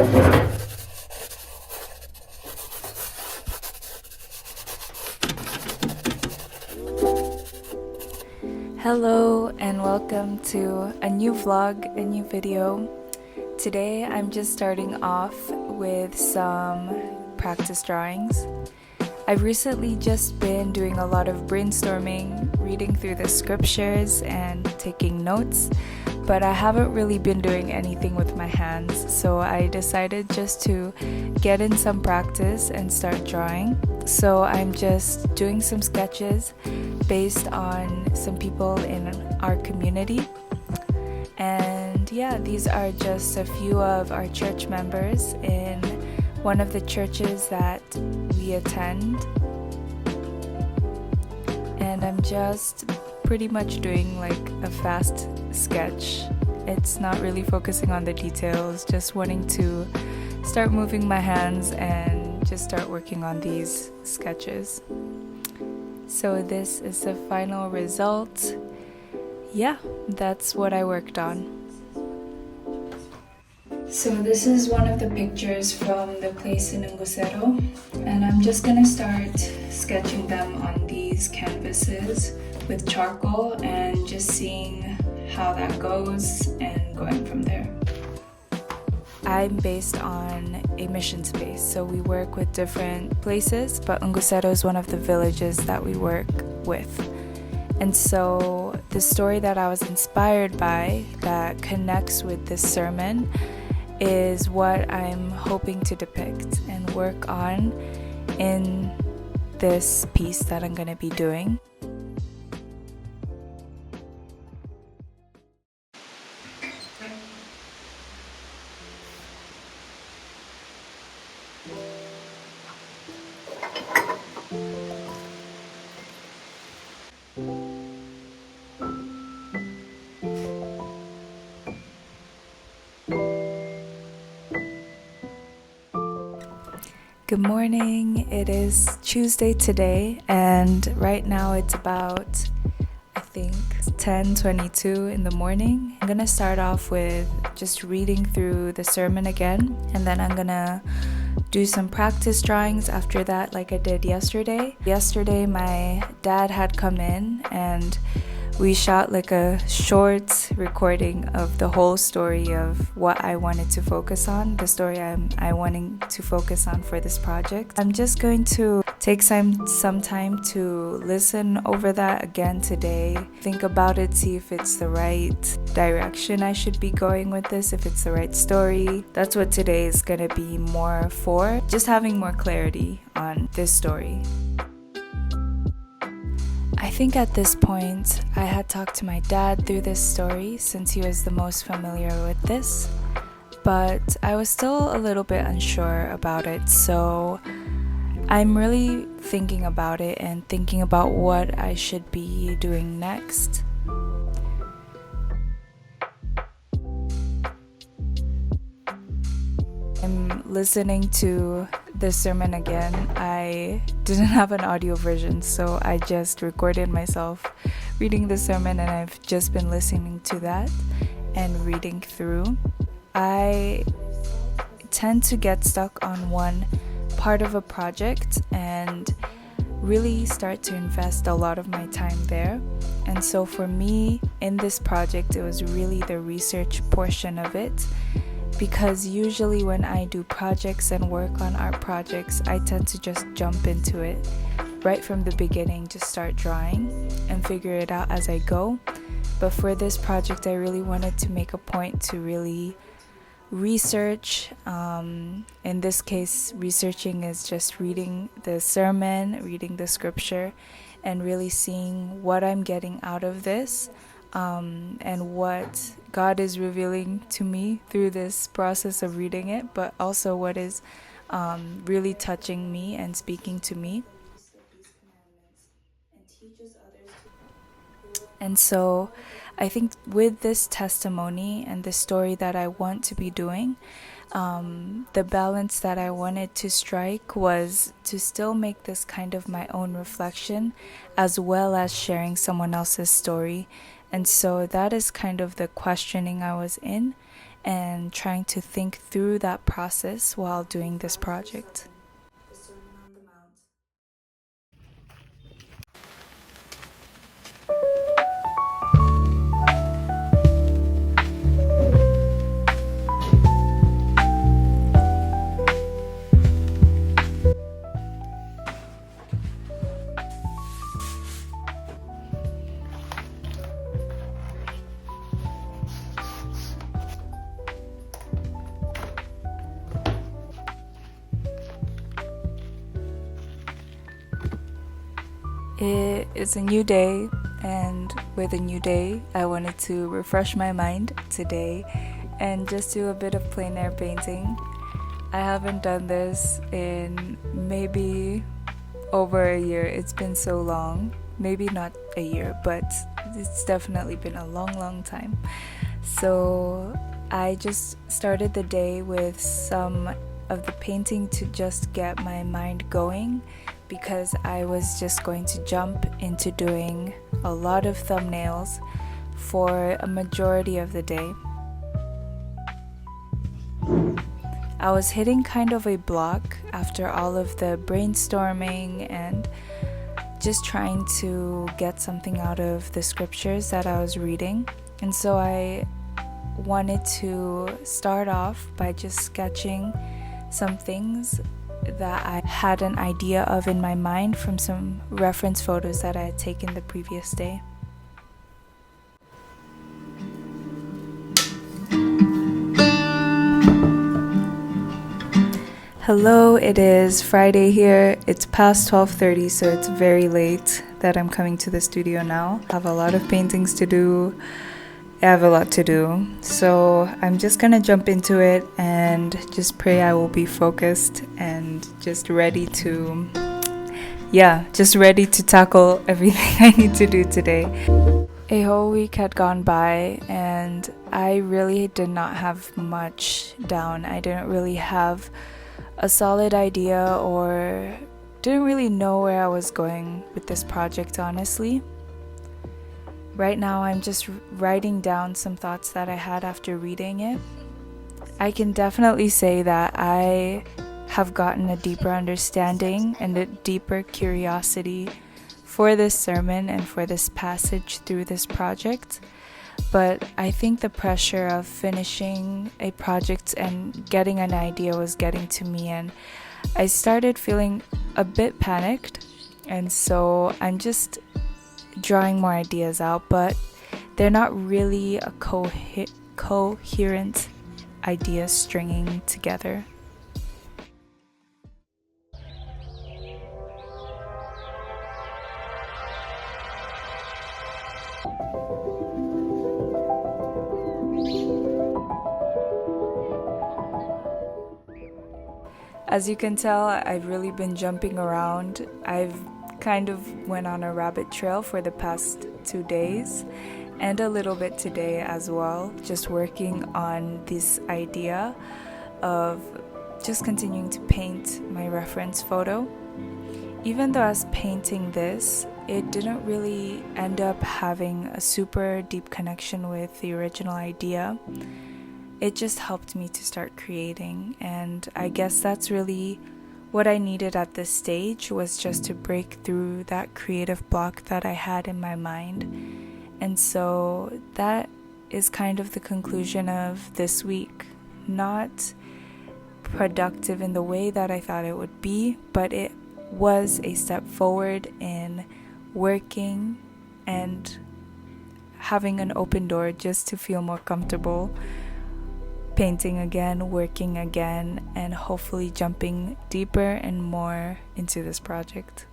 Hello and welcome to a new vlog, a new video. Today I'm just starting off with some practice drawings. I've recently just been doing a lot of brainstorming, reading through the scriptures and taking notes, but I haven't really been doing anything with my hands, so I decided just to get in some practice and start drawing. So I'm just doing some sketches based on some people in our community. And yeah, these are just a few of our church members in one of the churches that we attend. And I'm just pretty much doing like a fast sketch. It's not really focusing on the details, just wanting to start moving my hands and just start working on these sketches. So this is the final result. Yeah, that's what I worked on. So this is one of the pictures from the place in Ngusero, and I'm just gonna start sketching them on these canvases with charcoal and just seeing how that goes and going from there. I'm based on a mission space, so we work with different places, but Ngusero is one of the villages that we work with. And so the story that I was inspired by that connects with this sermon is what I'm hoping to depict and work on in this piece that I'm going to be doing. Good morning, it is Tuesday today, and right now it's about, I think, 10:22 in the morning. I'm gonna start off with just reading through the sermon again, and then I'm gonna do some practice drawings after that like I did yesterday. Yesterday my dad had come in and we shot like a short recording of the whole story of what I wanted to focus on, the story I wanting to focus on for this project. I'm just going to take some time to listen over that again today, think about it, see if it's the right direction I should be going with this, if it's the right story. That's what today is gonna be more for, just having more clarity on this story. I think at this point, I had talked to my dad through this story since he was the most familiar with this, but I was still a little bit unsure about it, so I'm really thinking about it and thinking about what I should be doing next. I'm listening to the sermon again. I didn't have an audio version, so I just recorded myself reading the sermon, and I've just been listening to that and reading through. I tend to get stuck on one part of a project and really start to invest a lot of my time there. And so for me, in this project, it was really the research portion of it. Because usually when I do projects and work on art projects, I tend to just jump into it right from the beginning, just start drawing and figure it out as I go. But for this project, I really wanted to make a point to really research. In this case, researching is just reading the sermon, reading the scripture, and really seeing what I'm getting out of this. And what God is revealing to me through this process of reading it, but also what is really touching me and speaking to me. And so I think with this testimony and the story that I want to be doing, the balance that I wanted to strike was to still make this kind of my own reflection as well as sharing someone else's story. And so that is kind of the questioning I was in. and trying to think through that process while doing this project. It is a new day, and with a new day, I wanted to refresh my mind today and just do a bit of plein air painting. I haven't done this in maybe over a year. It's been so long. Maybe not a year, but it's definitely been a long time. So I just started the day with some of the painting to just get my mind going, because I was just going to jump into doing a lot of thumbnails for a majority of the day. I was hitting kind of a block after all of the brainstorming and just trying to get something out of the scriptures that I was reading. And so I wanted to start off by just sketching some things that I had an idea of in my mind from some reference photos that I had taken the previous day. Hello, it is Friday here. It's past 12:30, so it's very late that I'm coming to the studio now. I have a lot of paintings to do. I have a lot to do, so I'm just gonna jump into it and just pray I will be focused and just ready to tackle everything I need to do today. A whole week had gone by and I really did not have much down. I didn't really have a solid idea or didn't really know where I was going with this project, honestly. Right now, I'm just writing down some thoughts that I had after reading it. I can definitely say that I have gotten a deeper understanding and a deeper curiosity for this sermon and for this passage through this project. But I think the pressure of finishing a project and getting an idea was getting to me, and I started feeling a bit panicked. And so I'm just drawing more ideas out, but they're not really a coherent idea stringing together. As you can tell, I've really been jumping around. I've kind of went on a rabbit trail for the past 2 days and a little bit today as well, just working on this idea of just continuing to paint my reference photo. Even though I was painting this, it didn't really end up having a super deep connection with the original idea. It just helped me to start creating, and I guess that's really what I needed at this stage, was just to break through that creative block that I had in my mind. And so that is kind of the conclusion of this week. Not productive in the way that I thought it would be, but it was a step forward in working and having an open door just to feel more comfortable painting again, working again, and hopefully jumping deeper and more into this project.